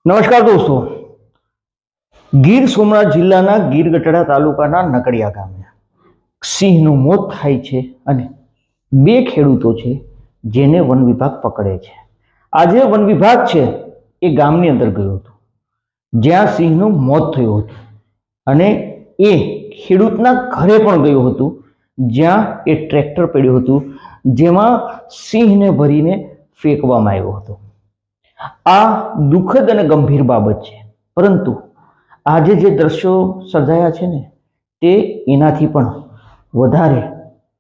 નમસ્કાર દોસ્તો, ગીર સોમનાથ જિલ્લાના ગીર ગઢડા તાલુકાના નકડિયા ગામે સિંહનું મોત થાય છે અને બે ખેડૂતો છે જેને વન વિભાગ પકડે છે. આજે વન વિભાગ છે એ ગામની અંદર ગયું હતું જ્યાં સિંહનું મોત થયું હતું અને એ ખેડૂતના ઘરે પણ ગયું હતું જ્યાં એ ટ્રેક્ટર પડ્યું હતું જેમાં સિંહને ભરીને ફેંકવામાં આવ્યો હતો. આ દુઃખદ અને ગંભીર બાબત છે, પરંતુ આજે જે દ્રશ્યો સર્જાયા છે ને તે એનાથી પણ વધારે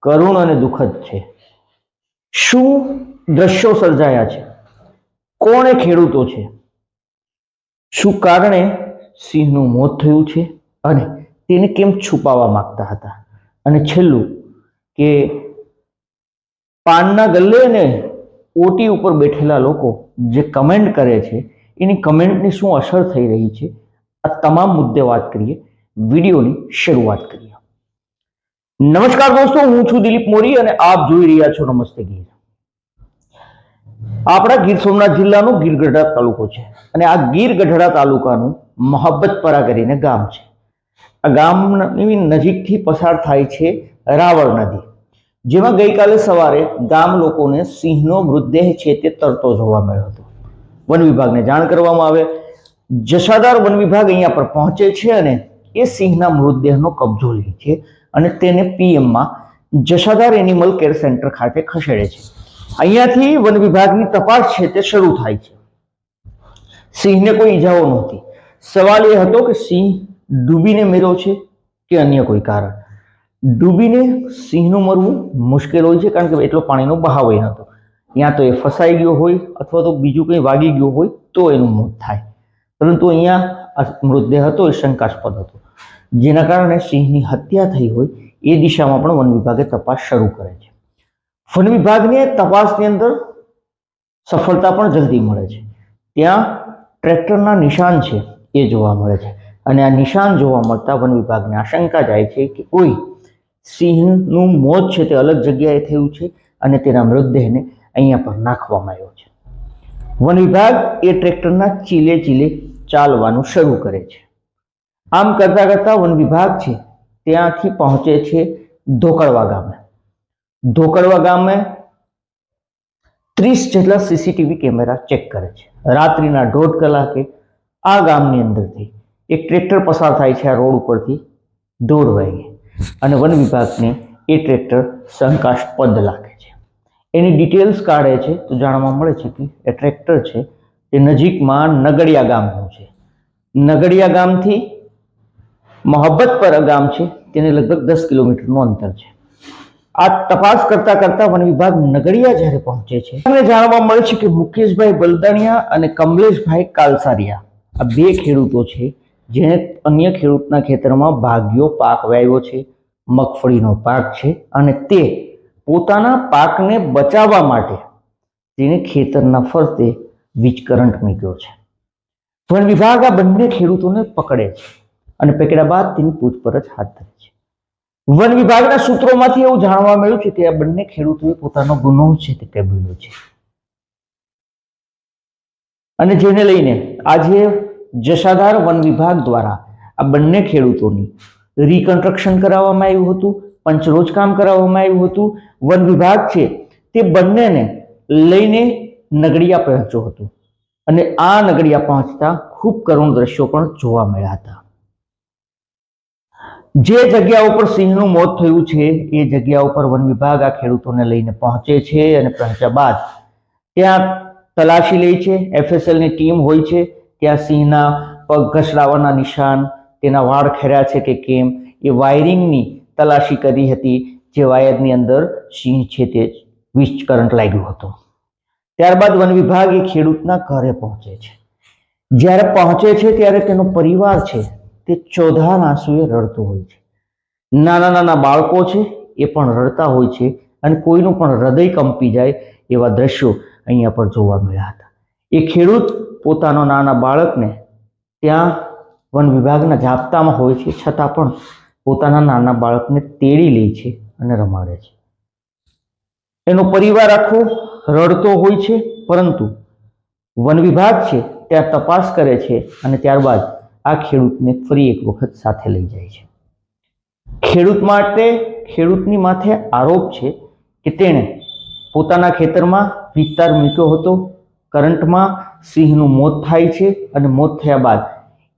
કરુણ અને દુઃખદ છે. શું દ્રશ્યો સર્જાયા છે? કોણ એ ખેડૂતો છે? શું કારણે સિંહનું મોત થયું છે અને તેને કેમ છુપાવવા માંગતા હતા? અને છેલ્લું કે પાનના ગલ્લે ને ઓટી ઉપર બેઠેલા લોકો જે કમેન્ટ કરે છે એની કમેન્ટની શું અસર થઈ રહી છે, આ તમામ મુદ્દે વાત કરીએ. વિડીયોની શરૂઆત કરીએ. નમસ્કાર દોસ્તો, હું છું દિલીપ મોરી અને આપ જોઈ રહ્યા છો નમસ્તે ગીર. આપણા ગીર સોમનાથ જિલ્લાનો ગીર ગઢડા તાલુકો છે અને આ ગીર ગઢડા તાલુકાનું મોહબ્બતપરા કરીને ગામ છે. આ ગામની નજીકથી પસાર થાય છે રાવળ નદી, જેમાં ગઈકાલે સવારે ગામ લોકોને સિંહનો મૃતદેહ છે તે તરતો જોવા મળ્યો હતો. વન વિભાગને જાણ કરવામાં આવે, જસાદાર વન વિભાગ અહીંયા પર પહોંચે છે અને એ સિંહના મૃતદેહનો કબજો લે છે અને તેને પીએમમાં જસાદાર એનિમલ કેર સેન્ટર ખાતે ખસેડે છે. અહીંયાથી વન વિભાગની તપાસ છે તે શરૂ થાય છે. સિંહને કોઈ ઈજાઓ નહોતી. સવાલ એ હતો કે સિંહ ડૂબીને મર્યો છે કે અન્ય કોઈ કારણ. ડૂબીને સિંહનું મરવું મુશ્કેલ હોય છે, કારણ કે એટલો પાણીનો બહાવ એ હતો. ત્યાં તો એ ફસાઈ ગયો હોય અથવા તો બીજું કંઈ વાગી ગયું હોય તો એનું મોત થાય, પરંતુ અહીંયા આ મૃતદેહ હતો એ શંકાસ્પદ હતો, જેના કારણે સિંહની હત્યા થઈ હોય એ દિશામાં પણ વન વિભાગે તપાસ શરૂ કરે છે. વન વિભાગને તપાસની અંદર સફળતા પણ જલ્દી મળે છે. ત્યાં ટ્રેક્ટરના નિશાન છે એ જોવા મળે છે અને આ નિશાન જોવા મળતા વન વિભાગને આશંકા જાય છે કે કોઈ સિંહનું મોત છે તે અલગ જગ્યાએ થયું છે અને તેના મૃતદેહને અહીંયા પર નાખવામાં આવ્યો છે. વન વિભાગ એ ટ્રેક્ટરના ચીલે ચીલે ચાલવાનું શરૂ કરે છે. આમ કરતા કરતા વન વિભાગ છે ત્યાંથી પહોંચે છે ધોકડવા ગામે. ધોકડવા ગામે 30 જેટલા સીસીટીવી કેમેરા ચેક કરે છે. રાત્રિના 1.5 કલાકે આ ગામની અંદરથી એક ટ્રેક્ટર પસાર થાય છે આ રોડ ઉપરથી 1:30 વાગે અને વન વિભાગને એ ટ્રેક્ટર શંકાસ્પદ લાગે છે. એની ડિટેલ્સ કાઢે છે તો જાણવા મળે છે કે એ ટ્રેક્ટર છે તે નજીકમાં નગડિયા ગામનું છે. નગડિયા ગામથી મોહબ્બતપરા ગામ છે તેને લગભગ 10 કિલોમીટરનું અંતર છે. આ તપાસ કરતા કરતા વન વિભાગ નગડિયા જ્યારે પહોંચે છે ત્યારે જાણવા મળે છે કે મુકેશભાઈ બલદાણિયા અને કમલેશભાઈ કાલસારિયા આ બે ખેડૂતો છે જેણે અન્ય ખેડૂતના ખેતરમાં ભાગ્યો પાક વાવ્યો છે, મગફળીનો પાક છે, અને તે પોતાના પાકને બચાવવા માટે તેને ખેતરના ફરતે વીજ કરંટ મૂક્યો છે. વન વિભાગ આ બંને ખેડૂતોને પકડે છે અને પકડ્યા બાદ તેની પૂછપરછ હાથ ધરે છે. વન વિભાગના સૂત્રોમાંથી એવું જાણવા મળ્યું છે કે આ બંને ખેડૂતોએ પોતાનો ગુનો છે તે કબૂલ્યો છે અને જેને લઈને આજે જસાધાર વન વિભાગ દ્વારા આ બંને ખેડૂતોની રિકન્સ્ટ્રક્શન કરાવવામાં આવ્યું હતું, પંચરોજ કામ કરાવવામાં આવ્યું હતું. વન વિભાગ છે તે બંનેને લઈને નગડિયા પહોંચ્યો હતો અને આ નગડિયા પહોંચતા ખૂબ કરુણ દ્રશ્યો પણ જોવા મળ્યા હતા. જે જગ્યા ઉપર સિંહનું મોત થયું છે એ જગ્યા ઉપર વન વિભાગ આ ખેડૂતોને લઈને પહોંચે છે અને પહોંચ્યા બાદ ત્યાં તલાશી લે છે. એફએસએલની ટીમ હોય છે, ત્યાં સિંહના પગ ઘસડાવાના નિશાન, તેના વાળ ખેર્યા છે કે કેમ, એ વાયરિંગની તલાશી કરી હતી, જે વાયરની અંદર સિંહ છે તે વીજ કરંટ લાગ્યો હતો. ત્યારબાદ વન વિભાગ એ ખેડૂતના ઘરે પહોંચે છે. જ્યારે પહોંચે છે ત્યારે તેનો પરિવાર છે તે ચોધાર આંસુએ રડતો હોય છે. નાના નાના બાળકો છે એ પણ રડતા હોય છે અને કોઈનું પણ હૃદય કંપી જાય એવા દ્રશ્યો અહીંયા પર જોવા મળ્યા હતા. એ ખેડૂત પોતાનો નાના બાળકને ત્યાં વન વિભાગના જાપ્તામાં હોય છે છતાં પણ પોતાના નાના બાળકને તેડી લે છે અને રમાડે છે. એનો પરિવાર આખો રડતો હોય છે, પરંતુ વન વિભાગ છે ત્યાં તપાસ કરે છે અને ત્યારબાદ આ ખેડૂતને ફરી એક વખત સાથે લઈ જાય છે. ખેડૂતની માથે આરોપ છે કે તેણે પોતાના ખેતરમાં વિસ્તાર મૂક્યો હતો, કરંટમાં સિંહનું મોત થાય છે અને મોત થયા બાદ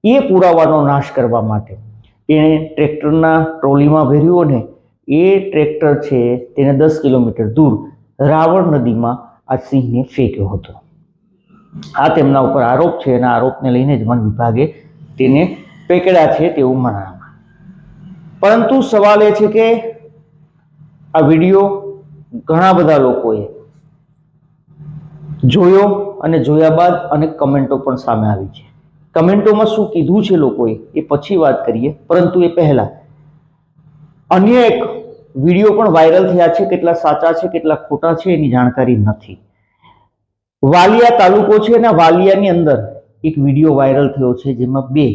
એ પુરાવાનો નાશ કરવા માટે એણે ટ્રેક્ટરના ટ્રોલીમાં ભર્યું અને એ ટ્રેક્ટર છે તેને 10 કિલોમીટર દૂર રાવળ નદીમાં આ સિંહને ફેંક્યો હતો. આ તેમના ઉપર આરોપ છે અને આરોપને લઈને જ વન વિભાગે તેને પકડ્યા છે તેવું મનાય. પરંતુ સવાલ એ છે કે આ વિડીયો ઘણા બધા લોકોએ જોયો અને જોયા બાદ અનેક કમેન્ટો પણ સામે આવી છે. કમેન્ટોમાં શું કીધું છે લોકોએ એ પછી વાત કરીએ, પરંતુ એ પહેલા અન્ય એક વિડીયો પણ વાયરલ થયા છે. કેટલા સાચા છે કેટલા ખોટા છે એની જાણકારી નથી. વાલિયા તાલુકો છે અને વાલિયાની અંદર એક વિડીયો વાયરલ થયો છે જેમાં બે,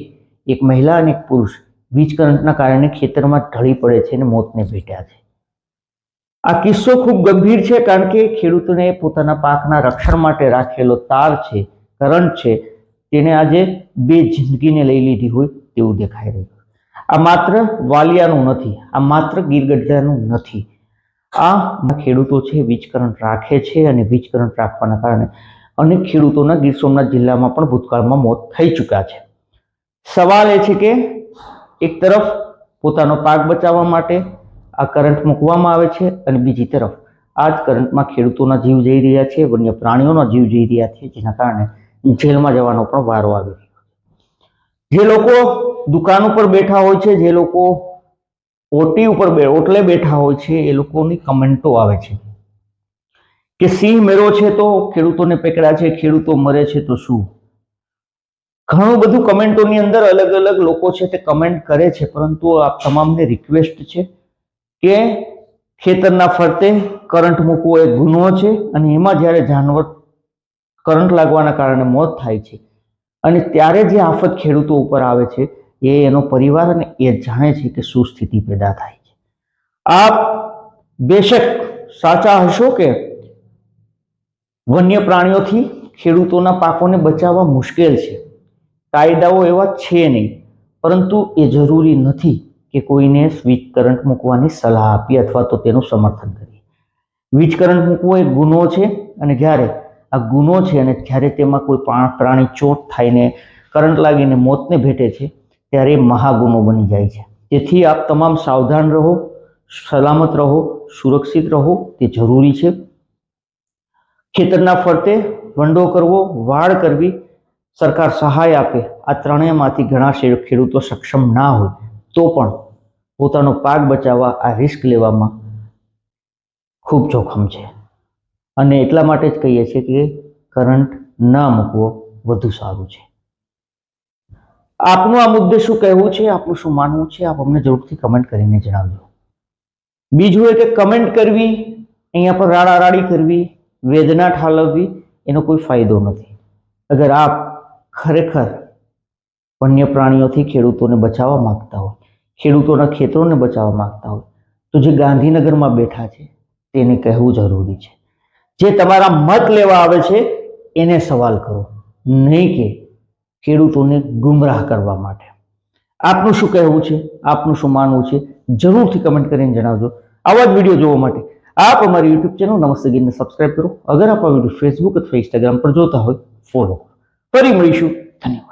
એક મહિલા અને એક પુરુષ વીજ કરંટના કારણે ખેતરમાં ઢળી પડે છે અને મોતને ભેટ્યા છે. આ કિસ્સો ખૂબ ગંભીર છે કારણ કે ખેડૂતોને પોતાના પાકના રક્ષણ માટે રાખેલો તાર છે, કરંટ છે, તેને આજે બે જિંદગીને લઈ લીધી હોય તેવું દેખાઈ રહ્યું. આ માત્ર વાલિયાનું નથી, આ માત્ર ગીર ગઢડાનું નથી. આ ખેડૂતો છે વીજ કરંટ રાખે છે અને વીજ કરંટ રાખવાના કારણે અનેક ખેડૂતોના ગીર સોમનાથ જિલ્લામાં પણ ભૂતકાળમાં મોત થઈ ચૂક્યા છે. સવાલ એ છે કે એક તરફ પોતાનો પાક બચાવવા માટે આ કરંટ મૂકવામાં આવે છે અને બીજી તરફ આ જ કરંટમાં ખેડૂતોના જીવ જઈ રહ્યા છે, વન્ય પ્રાણીઓના જીવ જઈ રહ્યા છે, જેના કારણે જેલમાં જવાનો પણ વારો આવી રહ્યો છે. જે લોકો દુકાન ઉપર બેઠા હોય છે, જે લોકો ઓટલે બેઠા હોય છે, એ લોકોની કમેન્ટો આવે છે કે સિંહ મેરો છે તો ખેડૂતોને પકડ્યા છે, ખેડૂતો મરે છે તો શું. ઘણું બધું કમેન્ટોની અંદર અલગ અલગ લોકો છે તે કમેન્ટ કરે છે, પરંતુ આપ તમામને રિક્વેસ્ટ છે કે ખેતરના ફરતે કરંટ મૂકવો એ ગુનો છે અને એમાં જ્યારે જાનવર કરંટ લાગવાના કારણે મોત થાય છે અને ત્યારે જે આફત ખેડૂતો ઉપર આવે છે એ એનો પરિવાર અને એ જાણે છે કે શું સ્થિતિ પેદા થાય છે. આપ બેશક સાચા હશો કે વન્ય પ્રાણીઓથી ખેડૂતોના પાકોને બચાવવા મુશ્કેલ છે, કાયદાઓ એવા છે નહીં, પરંતુ એ જરૂરી નથી કે કોઈને વીજ કરંટ મૂકવાની સલાહ આપીએ અથવા તો તેનું સમર્થન કરીએ. વીજ કરંટ મૂકવો એક ગુનો છે અને જ્યારે આ ગુનો છે અને જ્યારે તેમાં કોઈ પ્રાણી ચોટ થાયને કરંટ લાગીને મોતને ભેટે છે ત્યારે મહાગુનો બની જાય છે. તેથી આપ તમામ સાવધાન રહો, સલામત રહો, સુરક્ષિત રહો તે જરૂરી છે. ખેતરના ફરતે વંડો કરવો, વાડ કરવી, સરકાર સહાય આપે, આ ત્રણેયમાંથી ઘણા ખેડૂતો સક્ષમ ના હોય તો પણ પોતાનો પાક બચાવવા આ રિસ્ક લેવામાં ખૂબ જોખમ છે અને એટલા માટે જ કહીએ છીએ કે કરંટ ન મૂકવો વધુ સારું છે. આપનું આ મુદ્દે શું કહેવું છે, આપનું શું માનવું છે, આપ અમને જરૂરથી કમેન્ટ કરીને જણાવજો. બીજું એ કે કમેન્ટ કરવી, અહીંયા પર રાડારાડી કરવી, વેદના ઠાલવવી એનો કોઈ ફાયદો નથી. અગર આપ ખરેખર વન્ય પ્રાણીઓથી ખેડૂતોને બચાવવા માંગતા હોય, ખેડૂતોના ખેતરોને બચાવવા માંગતા હોય તો જે ગાંધીનગરમાં બેઠા છે તેને કહેવું જરૂરી છે. જે તમારા મત લેવા આવે છે એને સવાલ કરો, નહીં કે ખેડૂતોને ગુમરાહ કરવા માટે. આપનું શું કહેવું છે, આપનું શું માનવું છે, જરૂરથી કમેન્ટ કરીને જણાવજો. આવા જ વિડીયો જોવા માટે આપ અમારી યુટ્યુબ ચેનલ નમસ્તે ગીરને સબસ્ક્રાઇબ કરો. અગર આપ આ વિડીયો ફેસબુક અથવા ઇન્સ્ટાગ્રામ પર જોતા હોય ફોલો. ફરી મળીશું. ધન્યવાદ.